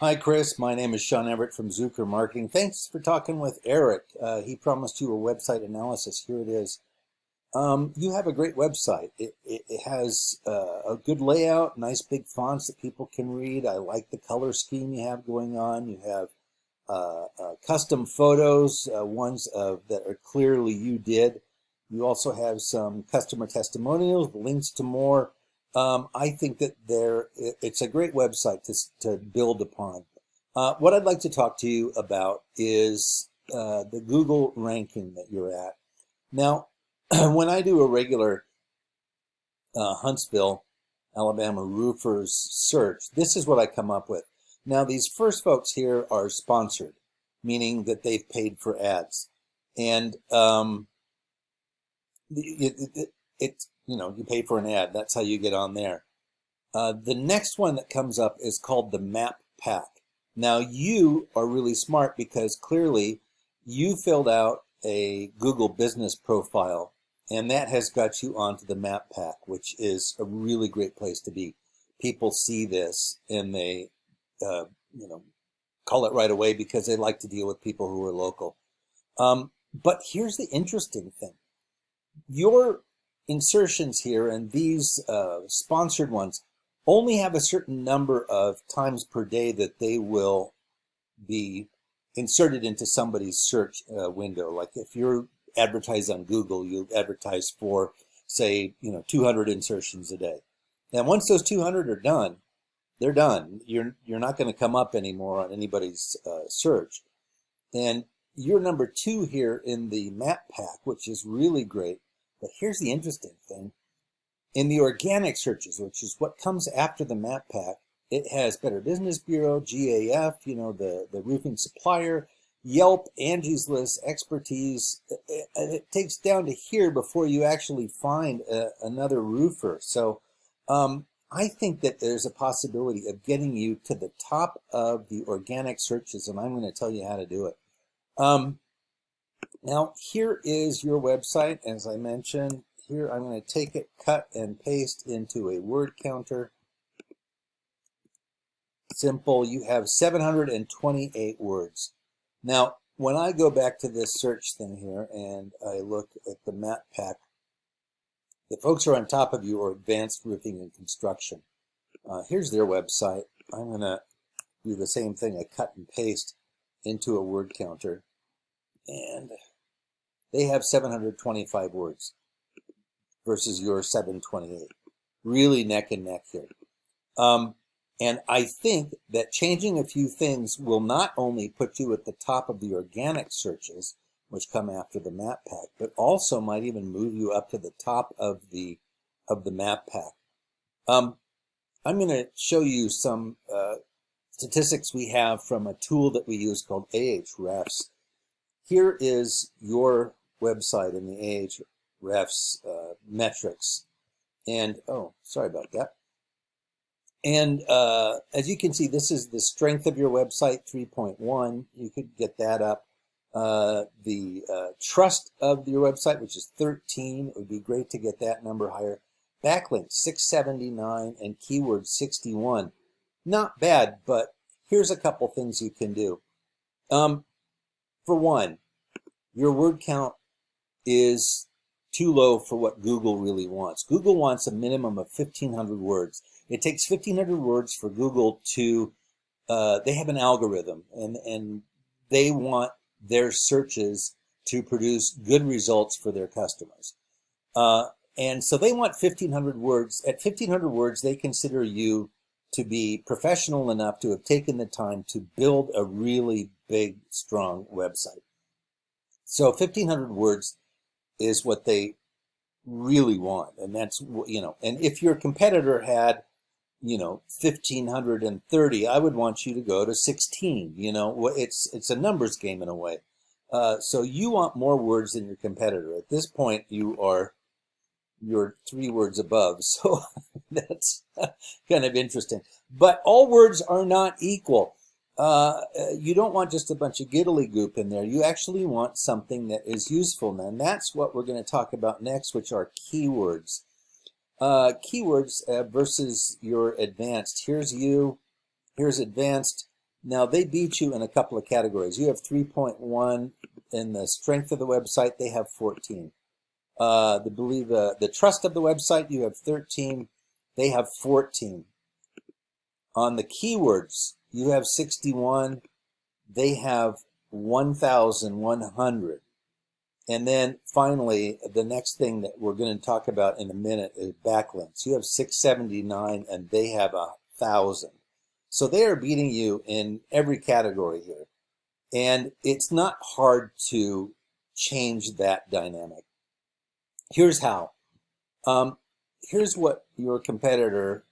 Hi, Chris. My name is Sean Everett from Zucker Marketing. Thanks for talking with Eric. He promised you a website analysis. Here it is. You have a great website. It has a good layout, nice big fonts that people can read. I like the color scheme you have going on. You have custom photos, ones that are clearly you did. You also have some customer testimonials, links to more. I think that it's a great website to build upon. What I'd like to talk to you about is the Google ranking that you're at. Now, when I do a regular Huntsville, Alabama roofers search, this is what I come up with. Now, these first folks here are sponsored, meaning that they've paid for ads. And you pay for an ad. That's how you get on there. The next one that comes up is called the Map Pack. Now, you are really smart because clearly you filled out a Google business profile, and that has got you onto the Map Pack, which is a really great place to be. People see this and they, call it right away because they like to deal with people who are local. But here's the interesting thing. Your insertions here and these sponsored ones only have a certain number of times per day that they will be inserted into somebody's search window. Like if you're advertised on Google, you advertise for, say, 200 insertions a day. And once those 200 are done, they're done. You're not going to come up anymore on anybody's search. And you're number 2 here in the Map Pack, which is really great. But here's the interesting thing. In the organic searches, which is what comes after the Map Pack, it has Better Business Bureau, GAF, the roofing supplier, Yelp, Angie's List, expertise. It takes down to here before you actually find another roofer. So I think that there's a possibility of getting you to the top of the organic searches, and I'm going to tell you how to do it. Now, here is your website, as I mentioned. Here, I'm going to take it, cut, and paste into a word counter. Simple. You have 728 words. Now, when I go back to this search thing here and I look at the Map Pack, the folks who are on top of you are Advanced Roofing and Construction. Here's their website. I'm going to do the same thing. I cut and paste into a word counter. And they have 725 words versus your 728. Really neck and neck here. And I think that changing a few things will not only put you at the top of the organic searches, which come after the Map Pack, but also might even move you up to the top of the Map Pack. I'm going to show you some statistics we have from a tool that we use called Ahrefs. Here is your website in the Ahrefs metrics. And, sorry about that. And as you can see, this is the strength of your website, 3.1. You could get that up. The trust of your website, which is 13. It would be great to get that number higher. Backlinks, 679, and keywords, 61. Not bad, but here's a couple things you can do. For one, your word count is too low for what Google really wants. Google wants a minimum of 1,500 words. It takes 1,500 words for Google to, they have an algorithm, and they want their searches to produce good results for their customers. And so they want 1,500 words. At 1,500 words, they consider you to be professional enough to have taken the time to build a really big, strong website. So 1,500 words is what they really want. And that's, and if your competitor had, 1,530, I would want you to go to 16. It's a numbers game in a way. So you want more words than your competitor. At this point, you're 3 words above. So that's kind of interesting. But all words are not equal. You don't want just a bunch of giddly-goop in there. You actually want something that is useful. And that's what we're going to talk about next, which are keywords. Keywords versus your advanced. Here's advanced. Now, they beat you in a couple of categories. You have 3.1 in the strength of the website. They have 14. The trust of the website, you have 13. They have 14. On the keywords, you have 61. They have 1,100. And then finally, the next thing that we're going to talk about in a minute is backlinks. You have 679 and they have 1,000. So they are beating you in every category here. And it's not hard to change that dynamic. Here's how. Here's what your competitor,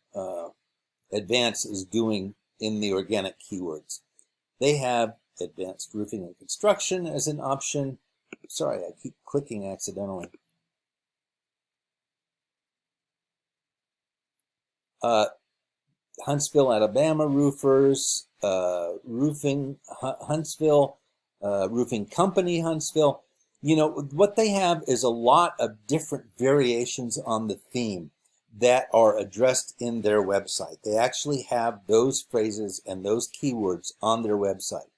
Advance, is doing in the organic keywords. They have advanced roofing and construction as an option. Sorry, I keep clicking accidentally. Huntsville, Alabama roofers, roofing Huntsville, roofing company Huntsville. You know, what they have is a lot of different variations on the theme that are addressed in their website. They actually have those phrases and those keywords on their website.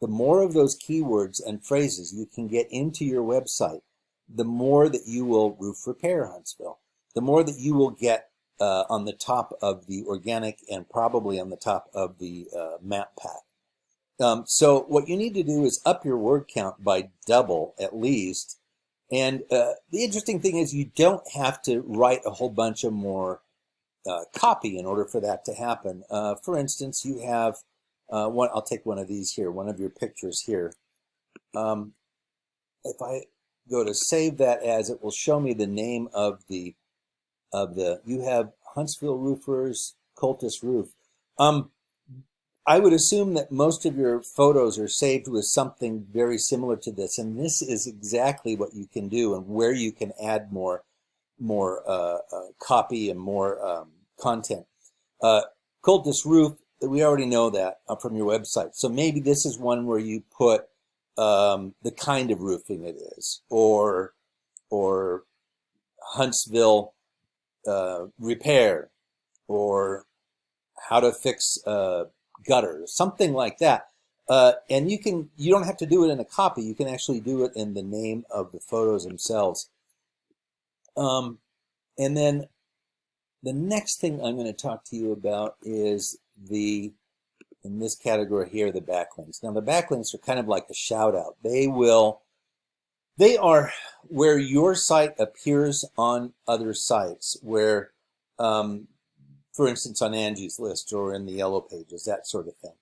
The more of those keywords and phrases you can get into your website, the more that you will roof repair Huntsville, the more that you will get on the top of the organic and probably on the top of the map pack. So what you need to do is up your word count by double at least. And the interesting thing is you don't have to write a whole bunch of more copy in order for that to happen. For instance, you have I'll take one of these here, one of your pictures here. If I go to save that as, it will show me the name of the you have Huntsville Roofers, Coltus Roof. I would assume that most of your photos are saved with something very similar to this, and this is exactly what you can do and where you can add more copy and more content. Coltus Roof, we already know that from your website. So maybe this is one where you put the kind of roofing it is, or Huntsville repair, or how to fix gutters, something like that. And you don't have to do it in a copy. You can actually do it in the name of the photos themselves. And then the next thing I'm going to talk to you about is in this category here, the backlinks. Now the backlinks are kind of like a shout out. They are where your site appears on other sites, where, for instance, on Angie's List or in the Yellow Pages, that sort of thing.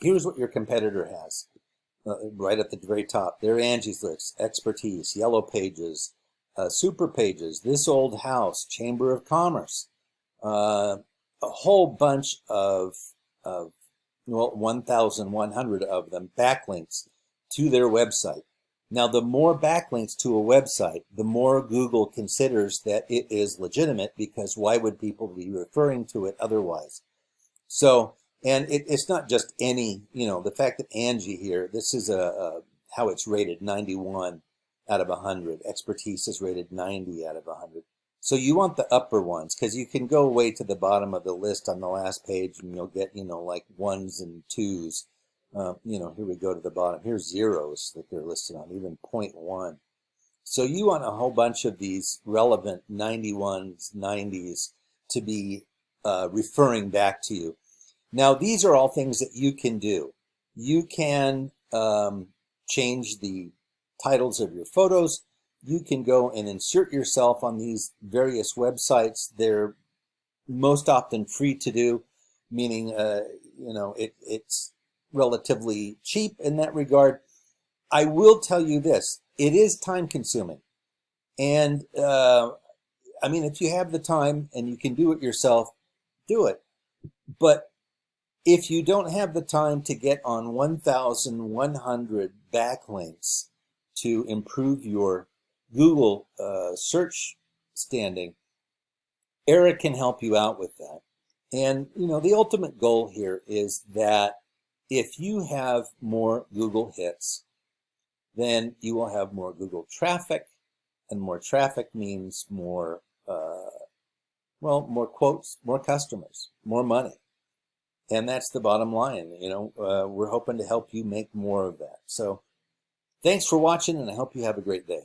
Here's what your competitor has right at the very top. They're Angie's List, Expertise, Yellow Pages, Super Pages, This Old House, Chamber of Commerce, a whole bunch of 1,100 of them backlinks to their website. Now, the more backlinks to a website, the more Google considers that it is legitimate, because why would people be referring to it otherwise? So, and it's not just any, the fact that Angie here, this is how it's rated, 91 out of 100. Expertise is rated 90 out of 100. So you want the upper ones, because you can go way to the bottom of the list on the last page and you'll get, like ones and twos. Here we go to the bottom. Here's zeros that they're listed on, even 0.1. So you want a whole bunch of these relevant 91s, 90s to be referring back to you. Now, these are all things that you can do. You can change the titles of your photos. You can go and insert yourself on these various websites. They're most often free to do, meaning, it's relatively cheap in that regard. I will tell you this, it is time consuming. And, if you have the time and you can do it yourself, do it. But if you don't have the time to get on 1,100 backlinks to improve your Google search standing, Eric can help you out with that. And, the ultimate goal here is that if you have more Google hits, then you will have more Google traffic, and more traffic means more, more quotes, more customers, more money. And that's the bottom line. We're hoping to help you make more of that. So thanks for watching, and I hope you have a great day.